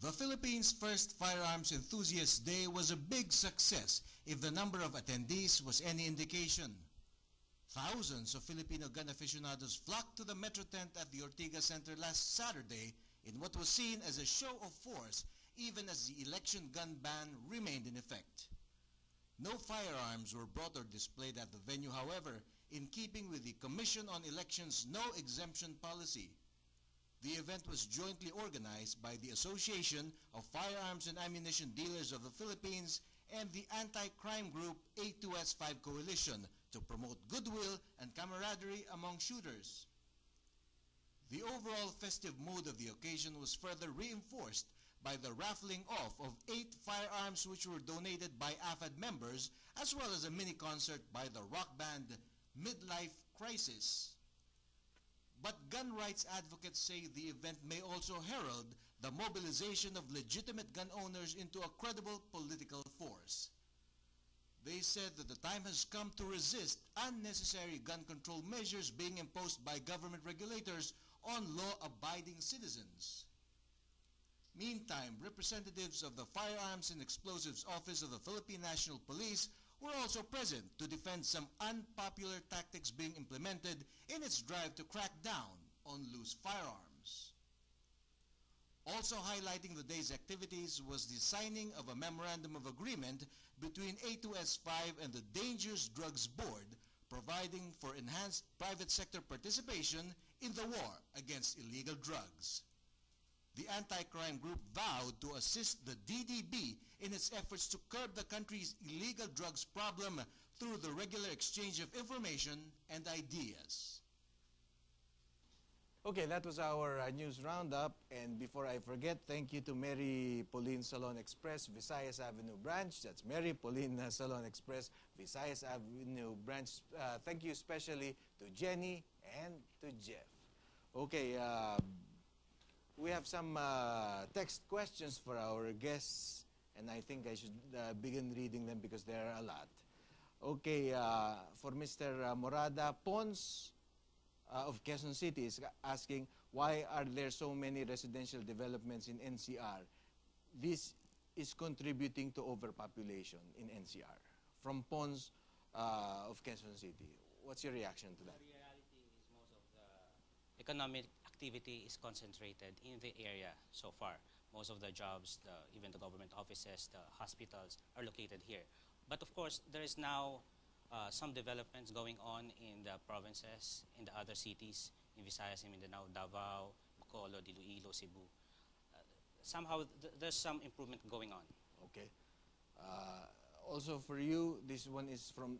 The Philippines' first Firearms Enthusiast Day was a big success if the number of attendees was any indication. Thousands of Filipino gun aficionados flocked to the Metro tent at the Ortigas Center last Saturday in what was seen as a show of force even as the election gun ban remained in effect. No firearms were brought or displayed at the venue, however, in keeping with the Commission on Elections' no exemption policy. The event was jointly organized by the Association of Firearms and Ammunition Dealers of the Philippines and the anti-crime group A2S5 Coalition to promote goodwill and camaraderie among shooters. The overall festive mood of the occasion was further reinforced by the raffling off of 8 firearms which were donated by AFAD members, as well as a mini-concert by the rock band Midlife Crisis. But gun rights advocates say the event may also herald the mobilization of legitimate gun owners into a credible political force. They said that the time has come to resist unnecessary gun control measures being imposed by government regulators on law-abiding citizens. Meantime, representatives of the Firearms and Explosives Office of the Philippine National Police were also present to defend some unpopular tactics being implemented in its drive to crack down on loose firearms. Also highlighting the day's activities was the signing of a memorandum of agreement between A2S5 and the Dangerous Drugs Board, providing for enhanced private sector participation in the war against illegal drugs. The anti-crime group vowed to assist the DDB in its efforts to curb the country's illegal drugs problem through the regular exchange of information and ideas. Okay, that was our news roundup. And before I forget, thank you to Mary Pauline Salon Express, Visayas Avenue Branch. That's Mary Pauline Salon Express, Visayas Avenue Branch. Thank you especially to Jenny and to Jeff. Okay, we have some text questions for our guests, and I think I should begin reading them because there are a lot. Okay, for Mr. Morada, Pons of Quezon City is asking, why are there so many residential developments in NCR? This is contributing to overpopulation in NCR. From Pons of Quezon City. What's your reaction to that? The reality is most of the economic activity is concentrated in the area so far. Most of the jobs, even the government offices, the hospitals are located here. But of course, there is now some developments going on in the provinces, in the other cities, in Visayas, Mindanao, Davao, Bacolod, Iloilo, Cebu. Somehow, there's some improvement going on. Okay. Also for you, this one is from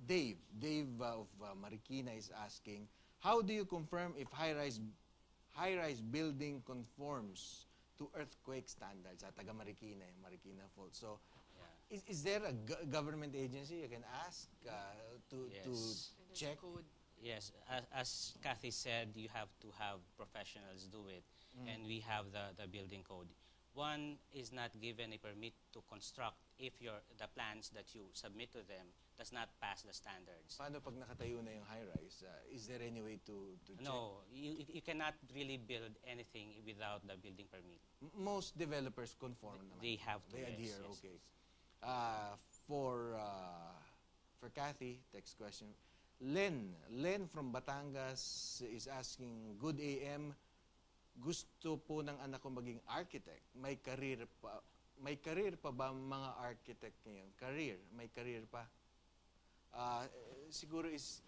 Dave. Dave of Marikina is asking, how do you confirm if high-rise building conforms to earthquake standards at taga Marikina, Marikina Fault? So, yeah. Is there a government agency you can ask to check? Yes, as Kathy said, you have to have professionals do it, and we have the building code. One is not given a permit to construct if the plans that you submit to them does not pass the standards. Paano pag nakatayo na yung high-rise? Is there any way to check? No, you cannot really build anything without the building permit. Most developers conform naman. They have to. They adhere, yes, okay. For Kathy, text question. Len from Batangas is asking, good AM, gusto po ng anak ko maging architect. May career pa ba mga architect ngayon? May career pa? Siguro is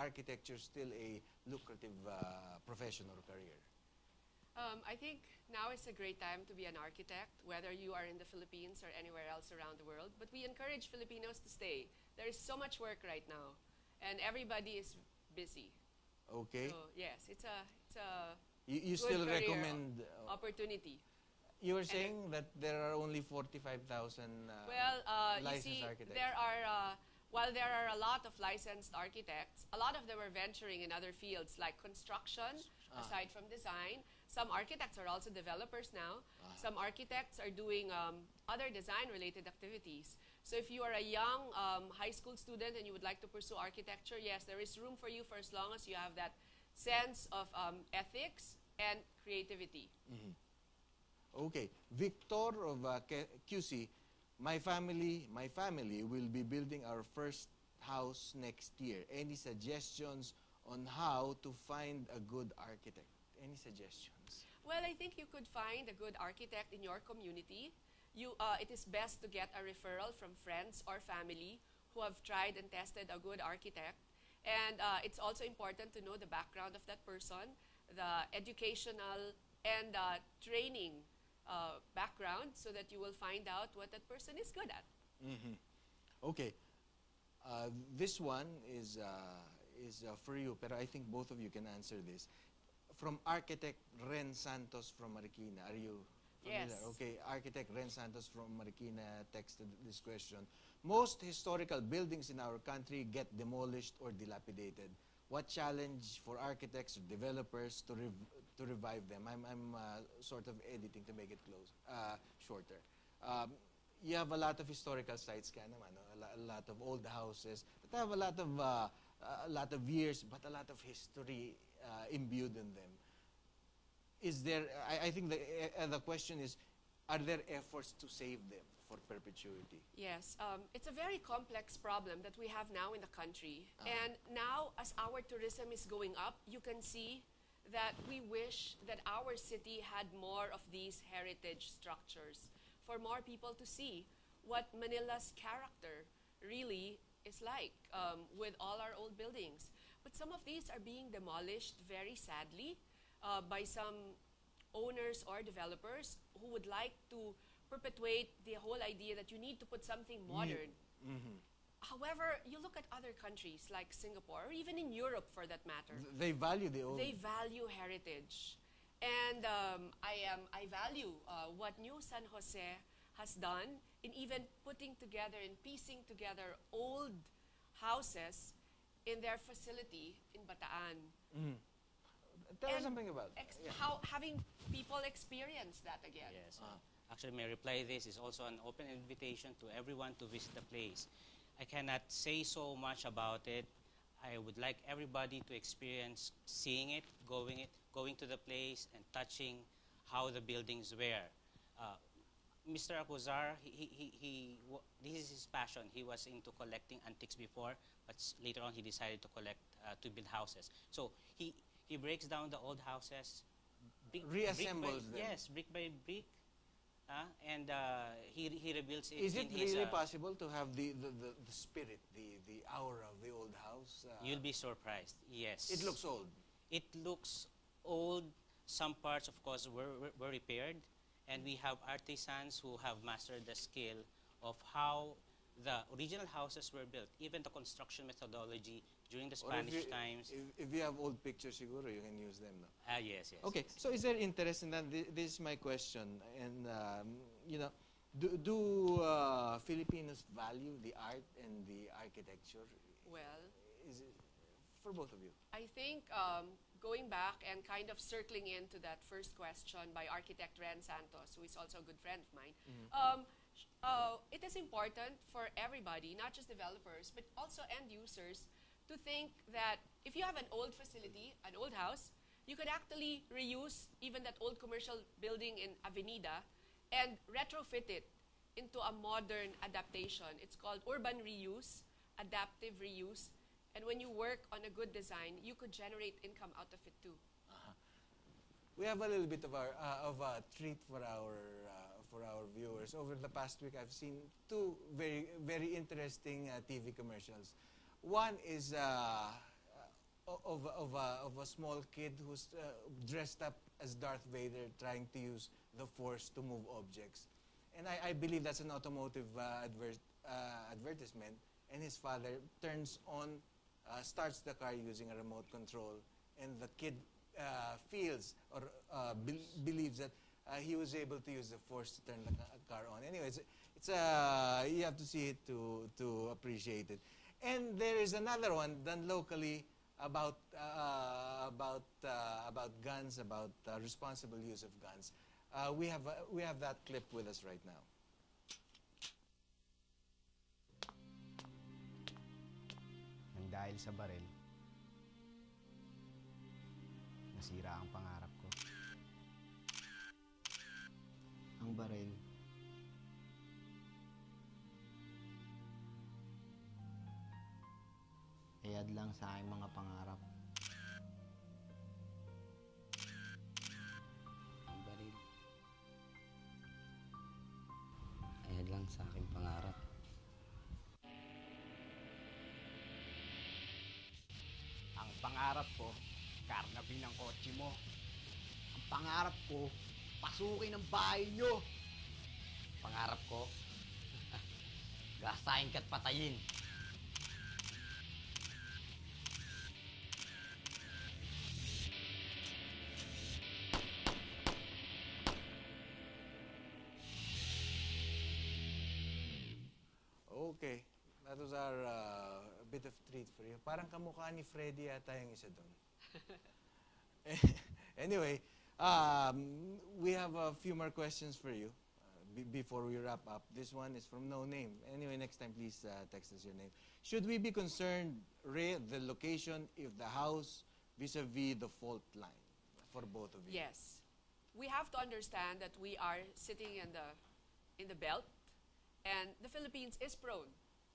architecture still a lucrative profession or career? I think now is a great time to be an architect, whether you are in the Philippines or anywhere else around the world. But we encourage Filipinos to stay. There is so much work right now, and everybody is busy. Okay. So yes, it's a you good still career recommend opportunity. You were saying that there are only 45,000 licensed architects. While there are a lot of licensed architects, a lot of them are venturing in other fields like construction, aside from design. Some architects are also developers now. Some architects are doing other design-related activities. So if you are a young high school student and you would like to pursue architecture, yes, there is room for you for as long as you have that sense of ethics and creativity. Mm-hmm. Okay, Victor of QC, my family will be building our first house next year. Any suggestions on how to find a good architect? Any suggestions? Well, I think you could find a good architect in your community. It is best to get a referral from friends or family who have tried and tested a good architect. And it's also important to know the background of that person, the educational and training background, so that you will find out what that person is good at. Okay, this one is for you, but I think both of you can answer this. From architect Ren Santos from Marikina. Are you familiar? Yes. Okay, architect Ren Santos from Marikina texted this question. Most historical buildings in our country get demolished or dilapidated. What challenge for architects or developers to revive them? I'm sort of editing to make it shorter. You have a lot of historical sites, kaya naman, no? A lot of old houses that have a lot of years, but a lot of history imbued in them. Is there? I think the question is, are there efforts to save them for perpetuity? Yes, it's a very complex problem that we have now in the country. And now, as our tourism is going up, you can see that we wish that our city had more of these heritage structures for more people to see what Manila's character really is like with all our old buildings. But some of these are being demolished very sadly by some owners or developers who would like to perpetuate the whole idea that you need to put something modern. However, you look at other countries like Singapore, or even in Europe for that matter. They value the old. They value heritage. And I value what New San Jose has done in even putting together and piecing together old houses in their facility in Bataan. Tell us And something about how having people experience that again. Yes. Actually, my reply this is also an open invitation to everyone to visit the place. I cannot say so much about it. I would like everybody to experience seeing it, going to the place and touching how the buildings were. Mr. Acuzar, this is his passion. He was into collecting antiques before, but later on he decided to collect to build houses. So he breaks down the old houses, Reassembles them. Yes, brick by brick, and he rebuilds it. Is it in his, really possible to have the spirit, the aura of the old house? You'll be surprised. Yes. It looks old. It looks old. Some parts, of course, were repaired, and we have artisans who have mastered the skill of how the original houses were built, even the construction methodology during the Spanish times. If you have old pictures, siguro, you can use them, no? Yes. Okay, yes. so is there interest in that? This is my question. And, you know, do Filipinos value the art and the architecture? Well, Is it, for both of you? I think going back and kind of circling into that first question by architect Ren Santos, who is also a good friend of mine, it is important for everybody, not just developers, but also end users, to think that if you have an old facility, an old house, you could actually reuse even that old commercial building in Avenida and retrofit it into a modern adaptation. It's called urban reuse, adaptive reuse. And when you work on a good design, you could generate income out of it too. We have a little bit of a treat for our viewers. Over the past week, I've seen two very interesting TV commercials. One is of a small kid who's dressed up as Darth Vader, trying to use the Force to move objects, and I believe that's an automotive advertisement. And his father starts the car using a remote control, and the kid feels or believes that he was able to use the Force to turn the car on. Anyway, you have to see it to appreciate it. And there is another one done locally about guns, about responsible use of guns. We have that clip with us right now. Nang dahil sa baril, nasira ang pangarap ko. baril. Ayad lang sa aking mga pangarap. Ang baril. Ayad lang sa aking pangarap. Ang pangarap ko, karnapin ang kotse mo. Ang pangarap ko, pasukin ang bahay nyo. Pangarap ko, gasain ka't patayin. Okay. That was our a bit of treat for you. Parang kamukha ni Freddy yata yung isa doon. Anyway, we have a few more questions for you before we wrap up. This one is from No Name. Anyway, next time please text us your name. Should we be concerned, Ray, the location if the house vis-a-vis the fault line for both of you? Yes. We have to understand that we are sitting in the belt, and the Philippines is prone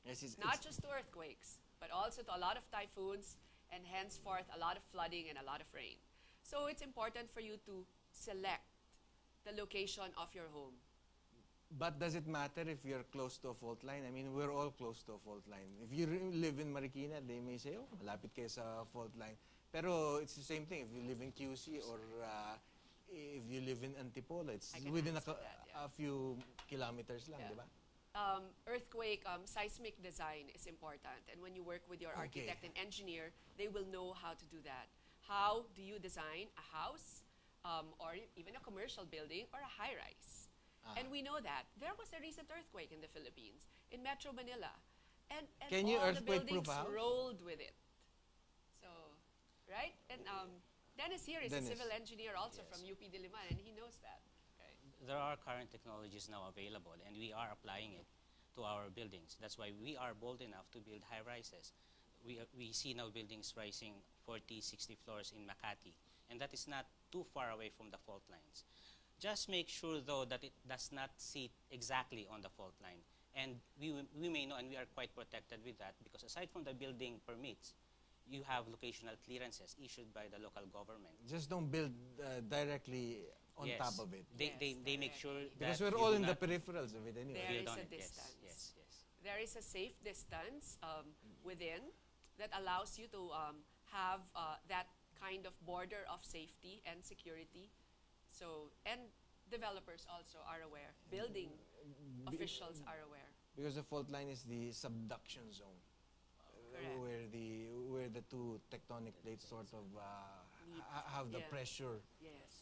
Yes, not just to earthquakes, but also to a lot of typhoons, and henceforth a lot of flooding and a lot of rain. So it's important for you to select the location of your home. But does it matter if you're close to a fault line? I mean, we're all close to a fault line. If you live in Marikina, they may say, oh, malapit kayo sa fault line. Pero it's the same thing. If you live in QC or if you live in Antipolo, it's I can within answer that, yeah. a few kilometers lang, Yeah. di ba? Earthquake seismic design is important, and when you work with your Okay. architect and engineer, they will know how to do that. How do you design a house, or even a commercial building, or a high-rise? And we know that there was a recent earthquake in the Philippines, in Metro Manila, and Can you all the earthquake-proof buildings a house? rolled with it. So, right? And Dennis here is Dennis. a civil engineer also Yes. from UP Diliman, and he knows that. Okay. There are current technologies now available, and we are applying it to our buildings. That's why we are bold enough to build high rises. We see now buildings rising 40, 60 floors in Makati, and that is not too far away from the fault lines. Just make sure, though, that it does not sit exactly on the fault line. And we may know, and we are quite protected with that, because aside from the building permits, you have locational clearances issued by the local government. Just don't build directly on Yes. top of it. They make sure that Because we're you all do in the not peripherals of it anyway. There build is on a it. Yes, distance. yes, yes. There is a safe distance within that allows you to have that kind of border of safety and security. So, and developers also are aware, building officials are aware. Because the fault line is the subduction zone, Correct. where the two tectonic plates sort of Meet. have the Yeah. pressure. Yes.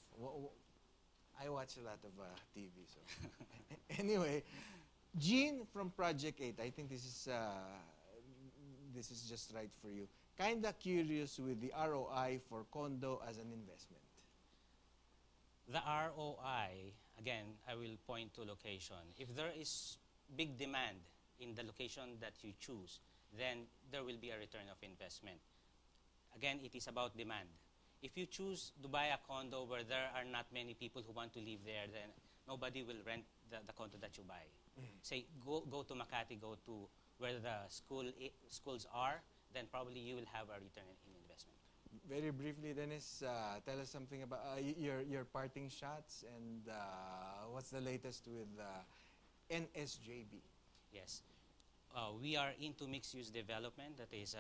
I watch a lot of TV, so anyway, Jean from Project 8. I think this is just right for you. Kinda curious with the ROI for condo as an investment. The ROI, again, I will point to location. If there is big demand in the location that you choose, then there will be a return of investment. Again, it is about demand. If you choose to buy a condo where there are not many people who want to live there, then nobody will rent the condo that you buy. Say, go to Makati, go to where the schools are, then probably you will have a return in investment. Very briefly, Dennis, tell us something about your parting shots and what's the latest with NSJB. Yes. We are into mixed-use development. That is,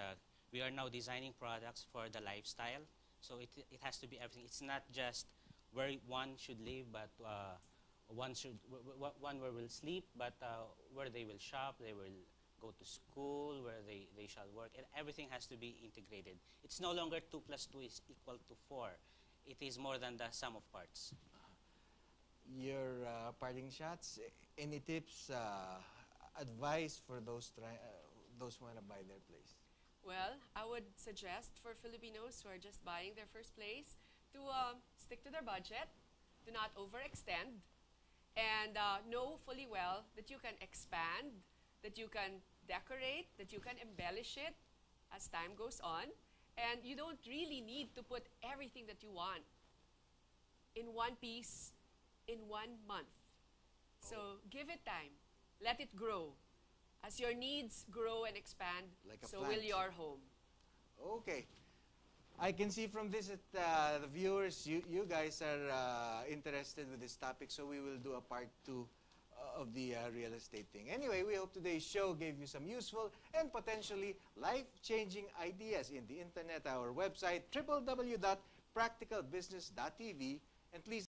we are now designing products for the lifestyle. So it has to be everything. It's not just where one should live, but one where will sleep, but where they will shop, they will go to school, where they shall work. And everything has to be integrated. It's no longer 2 plus 2 is equal to 4. It is more than the sum of parts. Your parting shots, any tips, advice for those who want to buy their place? Well, I would suggest for Filipinos who are just buying their first place to stick to their budget, do not overextend, and know fully well that you can expand, that you can decorate, that you can embellish it as time goes on, and you don't really need to put everything that you want in one piece in 1 month. So give it time. Let it grow. As your needs grow and expand, Like a so plant. will your home. Okay. I can see from this that the viewers, you guys are interested with this topic, so we will do a part 2 of the real estate thing. Anyway, we hope today's show gave you some useful and potentially life-changing ideas in the internet. Our website, www.practicalbusiness.tv, and please